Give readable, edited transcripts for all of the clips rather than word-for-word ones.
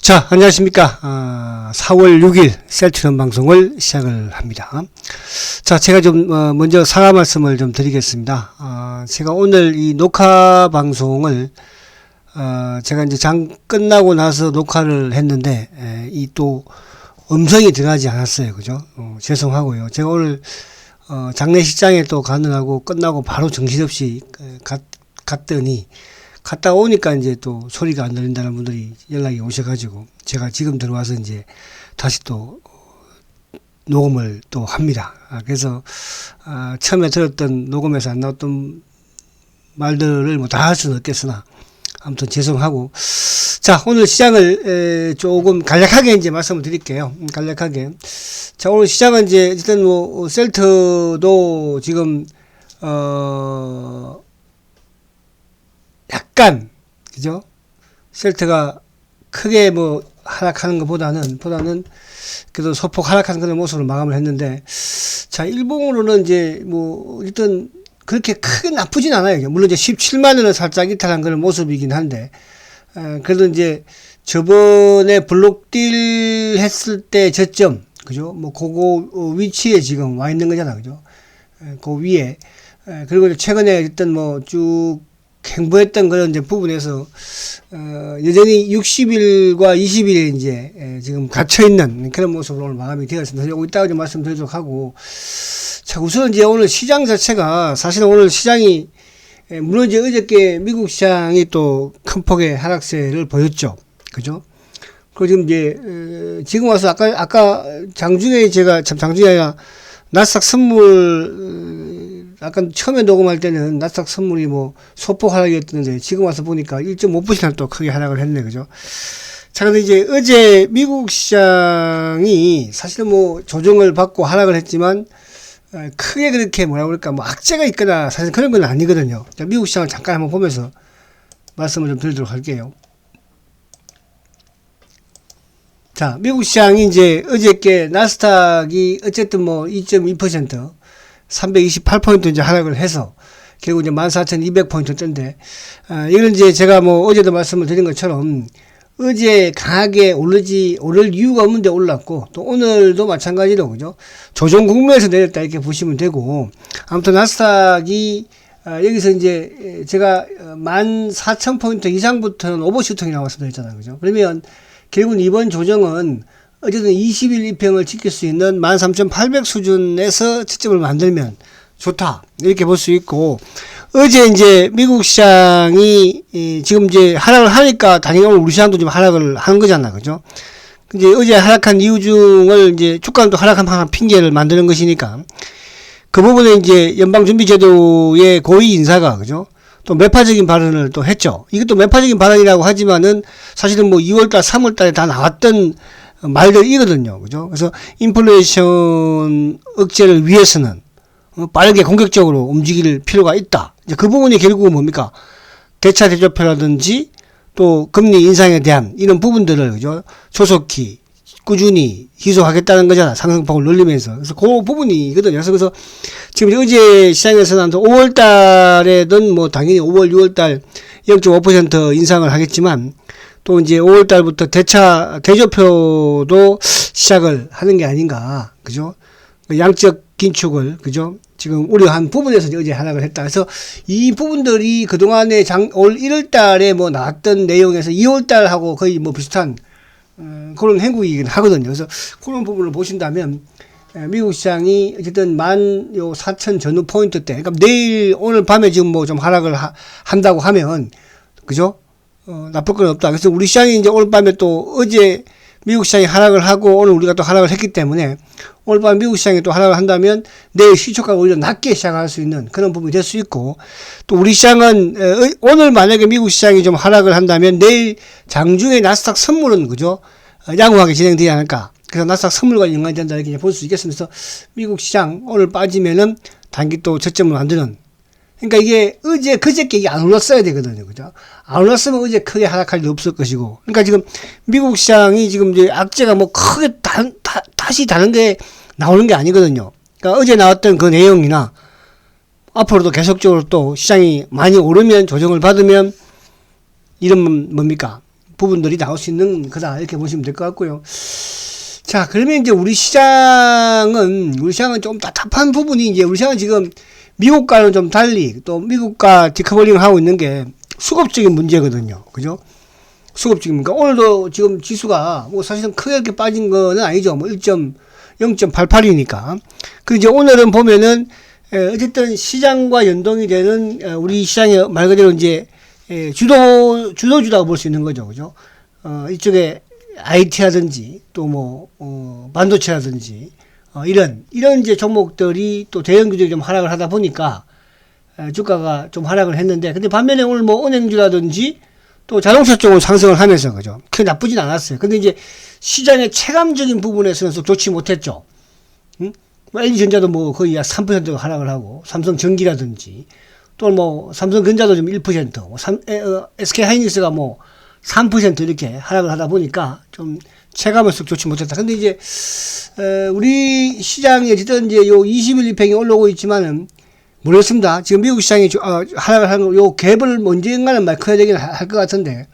자, 안녕하십니까. 4월 6일 셀트럼 방송을 시작을 합니다. 자, 제가 좀 먼저 사과 말씀을 좀 드리겠습니다. 제가 오늘 이 녹화 방송을 제가 이제 장 끝나고 나서 녹화를 했는데 이 또 음성이 들어가지 않았어요. 그죠? 죄송하고요. 제가 오늘 장례식장에 또 가느라고 끝나고 바로 정신없이 갔더니 갔다 오니까 이제 또 소리가 안 들린다는 분들이 연락이 오셔가지고 제가 지금 들어와서 이제 다시 또 녹음을 또 합니다. 그래서 처음에 들었던 녹음에서 안 나왔던 말들을 뭐 다 할 수는 없겠으나 아무튼 죄송하고, 자, 오늘 시장을 조금 간략하게 이제 말씀을 드릴게요. 간략하게. 자, 오늘 시장은 이제 일단 뭐 셀트도 지금 약간, 그죠? 셀트가 크게 뭐 하락하는 것보다는 그래도 소폭 하락하는 그런 모습으로 마감을 했는데, 자, 일봉으로는 이제 뭐 일단 그렇게 크게 나쁘진 않아요. 물론 이제 17만 원을 살짝 이탈한 그런 모습이긴 한데, 그래도 이제 저번에 블록딜 했을 때 저점, 그죠? 뭐 그거 위치에 지금 와 있는 거잖아, 그죠? 그 위에. 그리고 최근에 일단 뭐 쭉 행보했던 그런 이제 부분에서 여전히 60일과 20일에 이제 지금 갇혀 있는 그런 모습으로 오늘 마감이 되었습니다. 요거 이따가 좀 말씀드리도록 하고, 자, 우선 이제 오늘 시장 자체가 사실은 오늘 시장이 물론 이제 어저께 미국 시장이 또 큰 폭의 하락세를 보였죠, 그죠? 그리고 지금 이제 지금 와서 아까 장중에 제가 장중에 아니라 나스닥 선물 아까 처음에 녹음할 때는 나스닥 선물이 뭐 소폭 하락이었는데 지금 와서 보니까 1.5%나 또 크게 하락을 했네, 그죠? 자, 근데 이제 어제 미국 시장이 사실은 뭐 조정을 받고 하락을 했지만 크게 그렇게 뭐라 그럴까 뭐 악재가 있거나 사실 그런 건 아니거든요. 자, 미국 시장을 잠깐 한번 보면서 말씀을 좀 드리도록 할게요. 자, 미국 시장이 이제 어저께 나스닥이 어쨌든 뭐 2.2% 328포인트 이제 하락을 해서 결국 이제 14,200포인트인데, 이건 이제 제가 뭐 어제도 말씀을 드린 것처럼 어제 강하게 오를 이유가 없는데 올랐고, 또 오늘도 마찬가지로, 그죠? 조정 국면에서 내렸다 이렇게 보시면 되고, 아무튼 나스닥이 여기서 이제 제가 14,000포인트 이상부터는 오버슈팅이라고 말씀드렸잖아요, 그죠? 그러면 결국은 이번 조정은 어쨌든 20일 이평을 지킬 수 있는 13,800 수준에서 채점을 만들면 좋다, 이렇게 볼 수 있고, 어제 이제 미국 시장이 지금 이제 하락을 하니까 당연히 오늘 우리 시장도 좀 하락을 한 거잖아, 그죠? 이제 어제 하락한 이유 중을 이제 주가는 또 하락한 핑계를 만드는 것이니까 그 부분에 이제 연방준비제도의 고위 인사가, 그죠? 또 매파적인 발언을 또 했죠. 이것도 매파적인 발언이라고 하지만은 사실은 뭐 2월달, 3월달에 다 나왔던 말들이거든요. 그죠? 그래서 인플레이션 억제를 위해서는 빠르게 공격적으로 움직일 필요가 있다. 이제 그 부분이 결국은 뭡니까? 대차 대조표라든지 또 금리 인상에 대한 이런 부분들을, 그죠? 조속히 꾸준히 희소하겠다는 거잖아. 상승폭을 늘리면서. 그래서 그 부분이거든요. 그래서 지금 어제 시장에서는 5월 달에는 뭐 당연히 5월, 6월 달 0.5% 인상을 하겠지만 또 이제 5월 달부터 대차 대조표도 시작을 하는 게 아닌가. 그죠? 양적 긴축을, 그죠? 지금 우려한 부분에서 어제 하락을 했다. 그래서 이 부분들이 그동안에 올 1월 달에 뭐 나왔던 내용에서 2월 달하고 거의 뭐 비슷한 그런 행국이긴 하거든요. 그래서 그런 부분을 보신다면 미국 시장이 어쨌든 14,000 전후 포인트 때, 그러니까 내일 오늘 밤에 지금 뭐 좀 하락을 한다고 하면, 그죠? 나쁠 건 없다. 그래서 우리 시장이 이제 오늘 밤에 또 어제 미국 시장이 하락을 하고 오늘 우리가 또 하락을 했기 때문에 오늘 밤 미국 시장이 또 하락을 한다면 내일 시초가가 오히려 낮게 시작할 수 있는 그런 부분이 될 수 있고, 또 우리 시장은 오늘 만약에 미국 시장이 좀 하락을 한다면 내일 장중에 나스닥 선물은, 그죠? 양호하게 진행되지 않을까. 그래서 나스닥 선물과 연관이 된다 이렇게 볼 수 있겠습니다. 그래서 미국 시장 오늘 빠지면은 단기 또 저점을 만드는, 그러니까 이게 어제 그저께 이게 안 올랐어야 되거든요, 그죠? 안 올랐으면 어제 크게 하락할 일 없을 것이고, 그러니까 지금 미국 시장이 지금 이제 악재가 뭐 크게 다시 다른 게 나오는 게 아니거든요. 그러니까 어제 나왔던 그 내용이나 앞으로도 계속적으로 또 시장이 많이 오르면 조정을 받으면 이런 뭡니까? 부분들이 나올 수 있는 거다 이렇게 보시면 될 것 같고요. 자, 그러면 이제 우리 시장은 좀 답답한 부분이 이제 우리 시장은 지금 미국과는 좀 달리 또 미국과 디커플링을 하고 있는 게 수급적인 문제거든요. 그죠? 수급적인, 그러니까 오늘도 지금 지수가 뭐 사실은 크게 이렇게 빠진 거는 아니죠. 뭐 0.88이니까. 그 이제 오늘은 보면은 어쨌든 시장과 연동이 되는 우리 시장의 말 그대로 이제 주도주라고 볼 수 있는 거죠. 그죠? 이쪽에 IT라든지 또 뭐 반도체라든지 이런 이제 종목들이 또 대형주들이 좀 하락을 하다 보니까 주가가 좀 하락을 했는데, 근데 반면에 오늘 뭐 은행주라든지 또 자동차 쪽으로 상승을 하면서 그죠? 크게 나쁘진 않았어요. 근데 이제 시장의 체감적인 부분에서는 좋지 못했죠. 응? 뭐 LG전자도 뭐 거의 3% 하락을 하고, 삼성전기라든지 또 뭐 삼성전자도 좀 1%, 뭐 SK하이닉스가 뭐 3% 이렇게 하락을 하다 보니까 좀 체감은 썩 좋지 못했다. 근데 이제 우리 시장에 어쨌든 이제 요 20일 이평이 올라오고 있지만은 모르겠습니다. 지금 미국 시장이 하락을 하는 요 갭을 언젠가는 말 커야 되긴 할 것 같은데,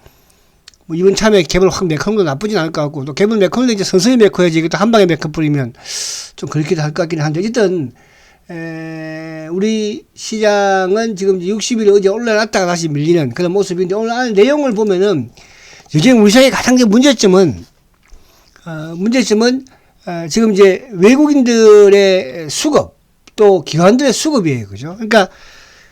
뭐 이번 참에 갭을 확 메커는 건 나쁘진 않을 것 같고, 또 갭을 메커는 이제 서서히 메커야지 이것도 한 방에 메커 뿌리면 좀 그렇기도 할 것 같긴 한데, 어쨌든 우리 시장은 지금 60일 어제 올라갔다가 다시 밀리는 그런 모습인데, 오늘 안에 내용을 보면은 요즘 우리 시장의 가장 큰 문제점은 지금 이제 외국인들의 수급 또 기관들의 수급이에요. 그죠? 그러니까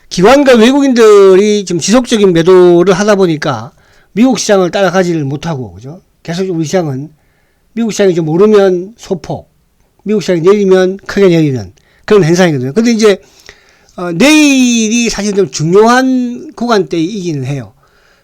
기관과 외국인들이 지금 지속적인 매도를 하다 보니까 미국 시장을 따라가지를 못하고, 그죠? 계속 우리 시장은 미국 시장이 좀 오르면 소폭, 미국 시장이 내리면 크게 내리는 그런 현상이거든요. 근데 이제 내일이 사실 좀 중요한 구간대이기는 해요.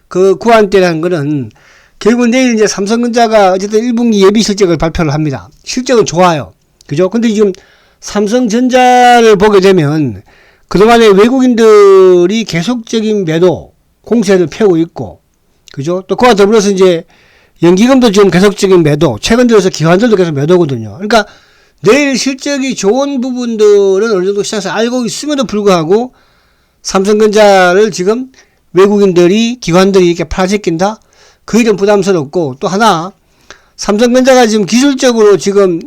그 구간대라는 거는 결국 내일 이제 삼성전자가 어쨌든 1분기 예비 실적을 발표를 합니다. 실적은 좋아요. 그죠? 근데 지금 삼성전자를 보게 되면 그동안에 외국인들이 계속적인 매도 공세를 펴고 있고, 그죠? 또 그와 더불어서 이제 연기금도 지금 계속적인 매도, 최근 들어서 기관들도 계속 매도거든요. 그러니까 내일 실적이 좋은 부분들은 어느 정도 시장에서 알고 있음에도 불구하고 삼성전자를 지금 외국인들이, 기관들이 이렇게 팔아제낀다? 그게 좀 부담스럽고, 또 하나, 삼성전자가 지금 기술적으로 지금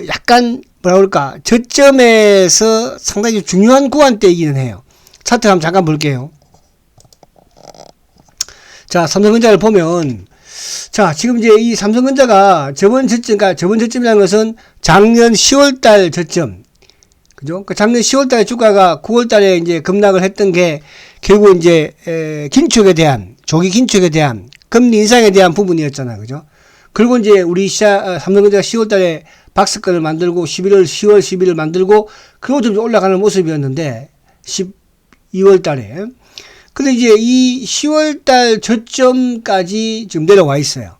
약간 뭐라 그럴까, 저점에서 상당히 중요한 구간대이기는 해요. 차트 한번 잠깐 볼게요. 자, 삼성전자를 보면, 자, 지금 이제 이 삼성전자가 그러니까 저번 저점이라는 것은 작년 10월달 저점. 그죠? 그 작년 10월달에 주가가 9월달에 이제 급락을 했던 게 결국 이제, 긴축에 대한, 조기 긴축에 대한, 금리 인상에 대한 부분이었잖아요. 그죠? 그리고 이제 우리 삼성전자가 10월달에 박스권을 만들고 10월 11일 만들고 그리고 좀 올라가는 모습이었는데 12월달에. 근데 이제 이 10월달 저점까지 지금 내려와 있어요.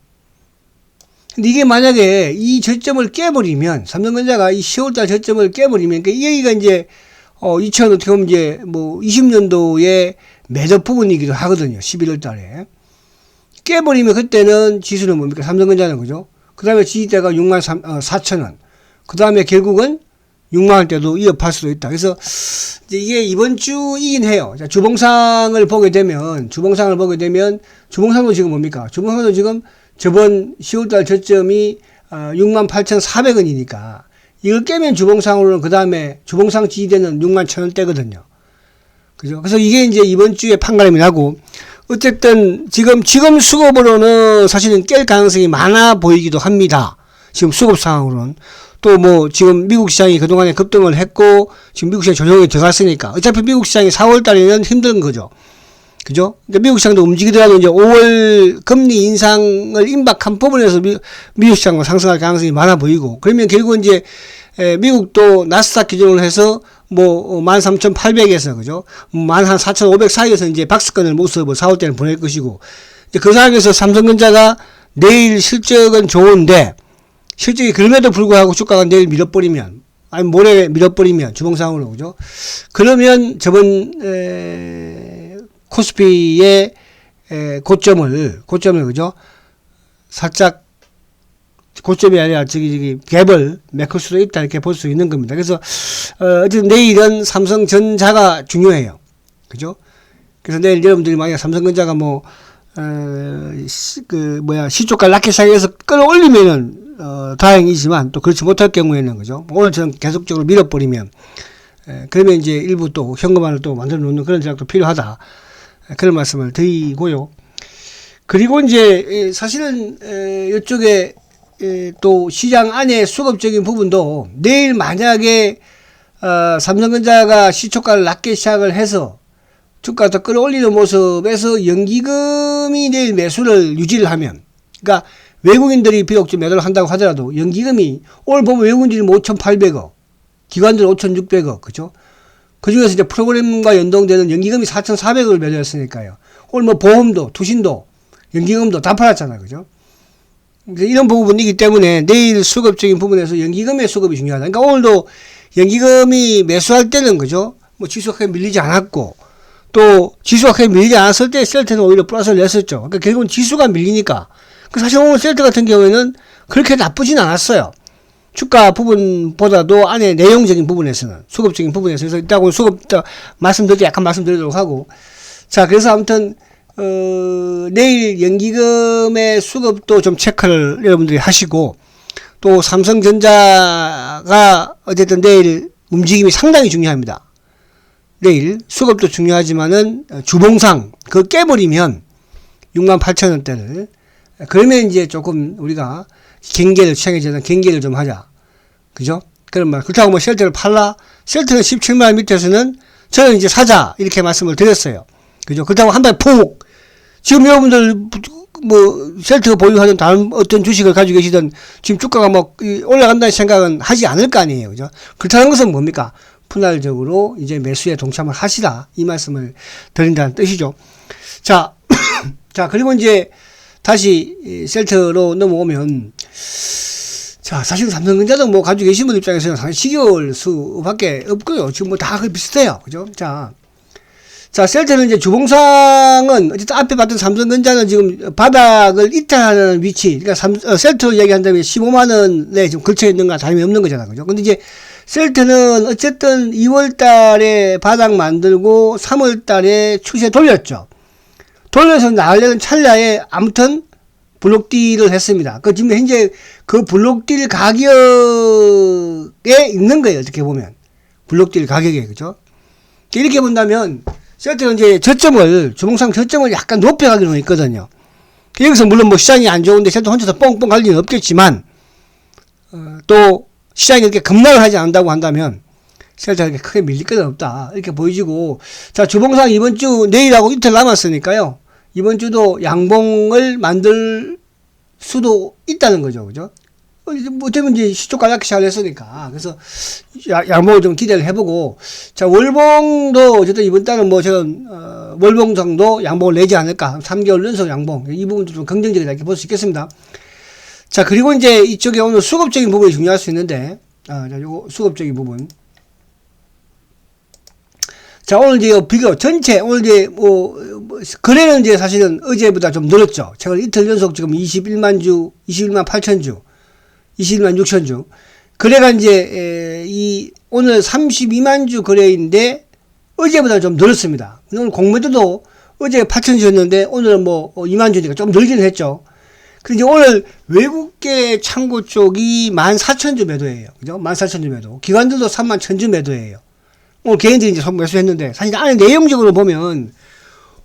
근데 이게 만약에 이 저점을 깨버리면, 삼성전자가 이 10월달 저점을 깨버리면, 그러니까 여기가 이제 2000 어떻게 보면 이제 뭐 20년도의 매듭 부분이기도 하거든요. 11월달에. 깨버리면 그때는 지수는 뭡니까? 삼성전자는, 그죠? 그 다음에 지지대가 64,000원. 그 다음에 결국은 6만원대도 이어팔 수도 있다. 그래서 이제 이게 이번 주이긴 해요. 자, 주봉상을 보게 되면 주봉상도 지금 뭡니까? 주봉상도 지금 저번 10월달 저점이 68,400원이니까 이걸 깨면 주봉상으로는 그 다음에 주봉상 지지대는 61,000원대거든요. 그죠? 그래서 이게 이제 이번 주에 판가름이 나고, 어쨌든 지금 수급으로는 사실은 깰 가능성이 많아 보이기도 합니다. 지금 수급 상황으로는. 또 뭐 지금 미국 시장이 그동안에 급등을 했고 지금 미국 시장이 조정에 들어갔으니까 어차피 미국 시장이 4월 달에는 힘든 거죠. 그죠? 그러니까 미국 시장도 움직이더라도 이제 5월 금리 인상을 임박한 부분에서 미국 시장과 상승할 가능성이 많아 보이고, 그러면 결국은 이제 미국도 나스닥 기준으로 해서 뭐 13,800에서 그죠? 14,500 사이에서 이제 박스권을 모습을 4월 때는 보낼 것이고, 이제 그 상황에서 삼성전자가 내일 실적은 좋은데 실적이 그럼에도 불구하고 주가가 내일 밀어버리면, 아니 모레 밀어버리면 주봉상으로, 그죠? 그러면 저번 코스피의 고점을 그죠? 살짝 고점이 아니라 저기 갭을 메꿀 수도 있다 이렇게 볼 수 있는 겁니다. 그래서 어쨌든 내일은 삼성전자가 중요해요. 그죠? 그래서 내일 여러분들이 만약 삼성전자가 뭐 시초가 낮게 시작해서 끌어올리면은, 다행이지만 또 그렇지 못할 경우에는, 그죠? 오늘처럼 계속적으로 밀어버리면, 그러면 이제 일부 또 현금화를 또 만들어 놓는 그런 전략도 필요하다. 그런 말씀을 드리고요. 그리고 이제, 사실은, 이쪽에, 또 시장 안에 수급적인 부분도 내일 만약에, 삼성전자가 시초가를 낮게 시작을 해서 주가 더 끌어올리는 모습에서 연기금이 내일 매수를 유지를 하면, 그러니까 외국인들이 비록 좀 매도를 한다고 하더라도 연기금이 오늘 보면 외국인들이 5,800억, 기관들 5,600억, 그죠? 그 중에서 이제 프로그램과 연동되는 연기금이 4,400억을 매도했으니까요. 오늘 뭐 보험도, 투신도, 연기금도 다 팔았잖아요, 그죠? 이런 부분이기 때문에 내일 수급적인 부분에서 연기금의 수급이 중요하다. 그러니까 오늘도 연기금이 매수할 때는, 그죠? 뭐 지수가 밀리지 않았고, 또 지수가 밀리지 않았을 때 셀트는 오히려 플러스를 냈었죠. 그러니까 결국은 지수가 밀리니까. 사실 오늘 셀트 같은 경우에는 그렇게 나쁘진 않았어요. 주가 부분보다도 안에 내용적인 부분에서는, 수급적인 부분에서. 그래서 이따 오늘 수급 약간 말씀드리도록 하고. 자, 그래서 아무튼 내일 연기금의 수급도 좀 체크를 여러분들이 하시고, 또 삼성전자가 어쨌든 내일 움직임이 상당히 중요합니다. 내일 수급도 중요하지만은 주봉상 그거 깨버리면 68,000원대를, 그러면 이제 조금 우리가 경계를, 시장에 대한 경계를 좀 하자. 그죠? 그런 말. 그렇다고 뭐 셀트를 팔라? 셀트는 17만원 밑에서는 저는 이제 사자. 이렇게 말씀을 드렸어요. 그죠? 그렇다고 한 방에 푹. 지금 여러분들 뭐 셀트가 보유하는 다른 어떤 주식을 가지고 계시던 지금 주가가 뭐 올라간다는 생각은 하지 않을 거 아니에요. 그죠? 그렇다는 것은 뭡니까? 분할적으로 이제 매수에 동참을 하시라. 이 말씀을 드린다는 뜻이죠. 자, 자, 그리고 이제 다시 셀트로 넘어오면, 자, 사실 삼성전자도 뭐 가지고 계신 분 입장에서는 상당히 지겨울 수밖에 없고요. 지금 뭐 다 비슷해요. 그죠? 자, 셀트는 이제 주봉상은 어쨌든 앞에 봤던 삼성전자는 지금 바닥을 이탈하는 위치, 그러니까 셀트 얘기한다면 15만원에 좀 걸쳐 있는가 다름이 없는 거잖아. 그죠? 근데 이제 셀트는 어쨌든 2월 달에 바닥 만들고 3월 달에 추세 돌렸죠. 돌려서 나가려는 찰나에 아무튼 블록딜을 했습니다. 그 지금 현재 그 블록딜 가격에 있는 거예요. 어떻게 보면. 블록딜 가격에, 그죠? 이렇게 본다면 셀트는 이제 주봉상 저점을 약간 높여가기로 있거든요. 여기서 물론 뭐 시장이 안 좋은데 셀트 혼자서 뻥뻥 갈 리는 없겠지만, 또 시장이 이렇게 급락을 하지 않는다고 한다면 셀트가 이렇게 크게 밀릴 건 없다. 이렇게 보여지고, 자, 주봉상 이번 주 내일하고 이틀 남았으니까요. 이번 주도 양봉을 만들 수도 있다는 거죠. 그죠? 어쩌면 이제 시초가 낮게 시작을 했으니까. 그래서 양봉을 좀 기대를 해보고, 자, 월봉도 어쨌든 이번 달은 뭐 저는, 월봉상도 양봉을 내지 않을까. 3개월 연속 양봉. 이 부분도 좀 긍정적이다. 이렇게 볼 수 있겠습니다. 자, 그리고 이제 이쪽에 오늘 수급적인 부분이 중요할 수 있는데, 자, 요거 수급적인 부분. 자, 오늘 이제 비교, 전체, 오늘 이제 거래는 이제 사실은 어제보다 좀 늘었죠. 최근 이틀 연속 지금 21만 8천 주, 21만 6천 주. 거래가 이제, 오늘 32만 주 거래인데, 어제보다 좀 늘었습니다. 오늘 공매도도 어제 8천 주였는데, 오늘은 뭐 2만 주니까 좀 늘기는 했죠. 그런데 오늘 외국계 창고 쪽이 14,000주 매도예요. 그죠? 14,000주 매도. 기관들도 31,000주 매도예요. 오늘 개인들이 이제 매수했는데, 사실 안에 내용적으로 보면,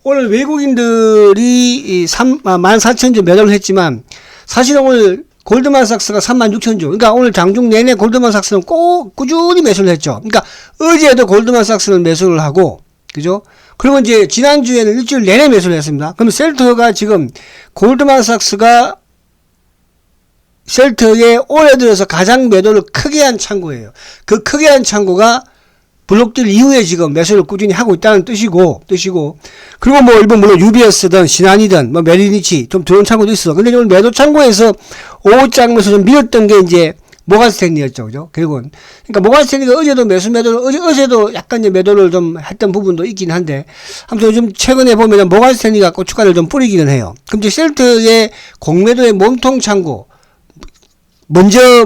오늘 외국인들이 14,000주 매도를 했지만, 사실은 오늘 골드만삭스가 36,000주. 그러니까 오늘 장중 내내 골드만삭스는 꼭 꾸준히 매수를 했죠. 그러니까 어제도 골드만삭스는 매수를 하고, 그죠? 그리고 이제 지난주에는 일주일 내내 매수를 했습니다. 그럼 셀트가 지금 골드만삭스가 셀트에 올해 들어서 가장 매도를 크게 한 창고예요. 그 크게 한 창고가 블록딜 이후에 지금 매수를 꾸준히 하고 있다는 뜻이고, 그리고 뭐 일본 물론 UBS든 신한이든 뭐 메리니치 좀 들어온 창고도 있어. 근데 오늘 매도 창고에서 5장에서 좀 밀었던 게 이제 모가스탠리였죠. 그죠? 결국은. 그러니까 모가스탠리가 어제도 어제도 약간 이제 매도를 좀 했던 부분도 있긴 한데, 아무튼 요즘 최근에 보면 모가스탠리가 고춧가루를 좀 뿌리기는 해요. 그럼 이제 셀트의 공매도의 몸통 창고, 먼저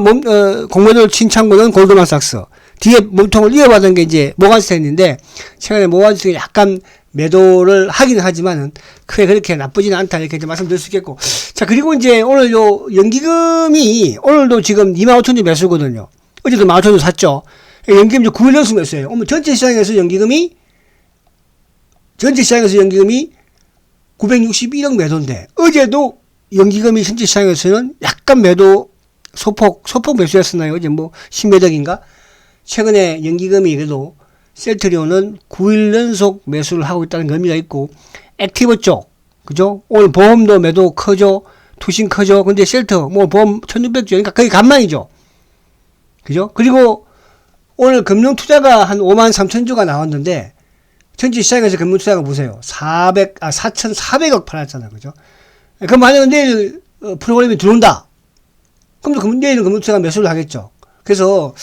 공매도를 친 창고는 골드만삭스. 뒤에 몸통을 이어받은 게 이제 모가스탠인데, 최근에 모가스탠이 약간 매도를 하긴 하지만은 크게 그렇게 나쁘지는 않다 이렇게 말씀드릴 수 있겠고. 자, 그리고 이제 오늘 요 연기금이 오늘도 지금 25,000주 매수거든요. 어제도 15,000주 샀죠. 연기금 이제 9일 연속 매수예요. 오늘 전체 시장에서 연기금이 961억 매도인데 어제도 연기금이 전체 시장에서는 약간 매도 소폭 매수했었나요? 어제 뭐 10매덕인가? 최근에 연기금이 그래도 셀트리온은 9일 연속 매수를 하고 있다는 의미가 있고, 액티브 쪽, 그죠? 오늘 보험도 매도 커죠? 투신 커죠? 근데 셀터, 뭐 보험 1600조, 그러니까 거의 간만이죠? 그죠? 그리고 오늘 금융투자가 한 53,000조가 나왔는데, 전체 시장에서 금융투자가 보세요. 4,400억 팔았잖아요. 그죠? 그럼 만약에 내일 프로그램이 들어온다. 그럼 내일은 금융투자가 매수를 하겠죠. 그래서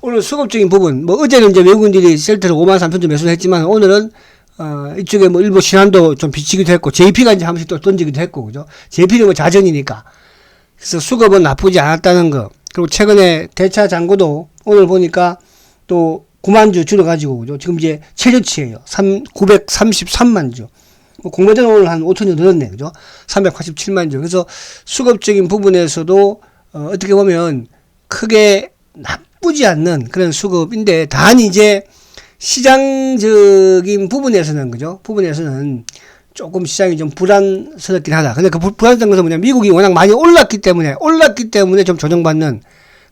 오늘 수급적인 부분, 뭐 어제는 이제 외국인들이 셀트를 53,000조 매수를 했지만 오늘은 이쪽에 뭐 일부 신한도 좀 비치기도 했고 JP가 이제 한 번씩 또 던지기도 했고, 그죠? JP는 뭐 자전이니까. 그래서 수급은 나쁘지 않았다는 거. 그리고 최근에 대차 잔고도 오늘 보니까 또 9만 주 줄어가지고, 그죠? 지금 이제 최저치예요. 933만 주. 뭐 공매도는 오늘 한 5,000주 늘었네, 그죠? 387만 주. 그래서 수급적인 부분에서도 어떻게 보면 크게 나쁘지 않는 그런 수급인데, 단 이제 시장적인 부분에서는, 그죠? 부분에서는 조금 시장이 좀 불안스럽긴 하다. 근데 그 불안스러운 것은 뭐냐, 미국이 워낙 많이 올랐기 때문에 좀 조정받는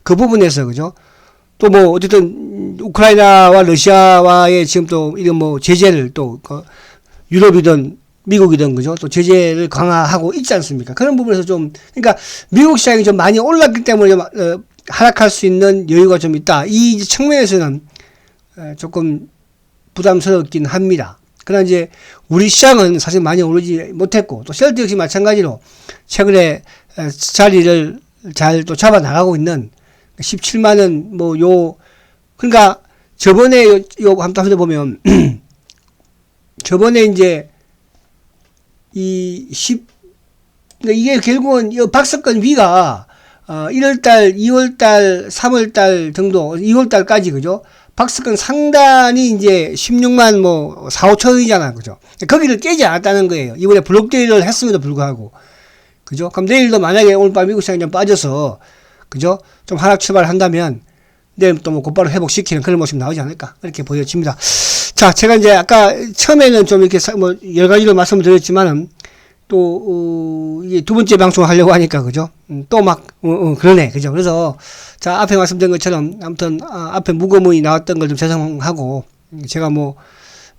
그 부분에서, 그죠? 또 뭐 어쨌든 우크라이나와 러시아와의 지금 또 이런 뭐 제재를 또 유럽이든 미국이든, 그죠? 또 제재를 강화하고 있지 않습니까? 그런 부분에서 좀, 그러니까 미국 시장이 좀 많이 올랐기 때문에 좀 하락할 수 있는 여유가 좀 있다. 이 측면에서는 조금 부담스럽긴 합니다. 그러나 이제 우리 시장은 사실 많이 오르지 못했고, 또 셀트 역시 마찬가지로 최근에 자리를 잘 또 잡아 나가고 있는 17만원 그러니까 저번에 한번 보면 저번에 이제 그러니까 이게 결국은 이 박스권 위가 1월달, 2월달, 3월달 정도, 2월달까지, 그죠? 박스권 상단이 이제 16만 4, 5천원이잖아, 그죠? 거기를 깨지 않았다는 거예요. 이번에 블록데이를 했음에도 불구하고, 그죠? 그럼 내일도 만약에 오늘 밤 미국 시장이 좀 빠져서, 그죠? 좀 하락 출발한다면 내일 또 뭐 곧바로 회복시키는 그런 모습이 나오지 않을까, 그렇게 보여집니다. 자, 제가 이제 아까 처음에는 좀 이렇게 여러 가지로 말씀을 드렸지만은 또 이게 두 번째 방송을 하려고 하니까, 그죠? 또 그러네, 그죠? 그래서 자, 앞에 말씀드린 것처럼 아무튼 앞에 무거움이 나왔던 걸 좀 죄송하고, 제가 뭐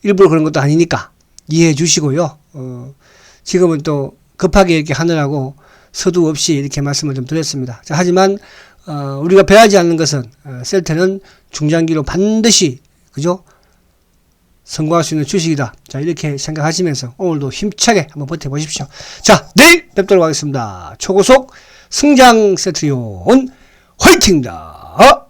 일부러 그런 것도 아니니까 이해해 주시고요. 지금은 또 급하게 이렇게 하느라고 서두 없이 이렇게 말씀을 좀 드렸습니다. 자, 하지만 우리가 배하지 않는 것은 셀트는 중장기로 반드시, 그죠? 성공할 수 있는 주식이다. 자, 이렇게 생각하시면서 오늘도 힘차게 한번 버텨보십시오. 자, 내일 뵙도록 하겠습니다. 초고속 성장 셀트리온 화이팅입니다.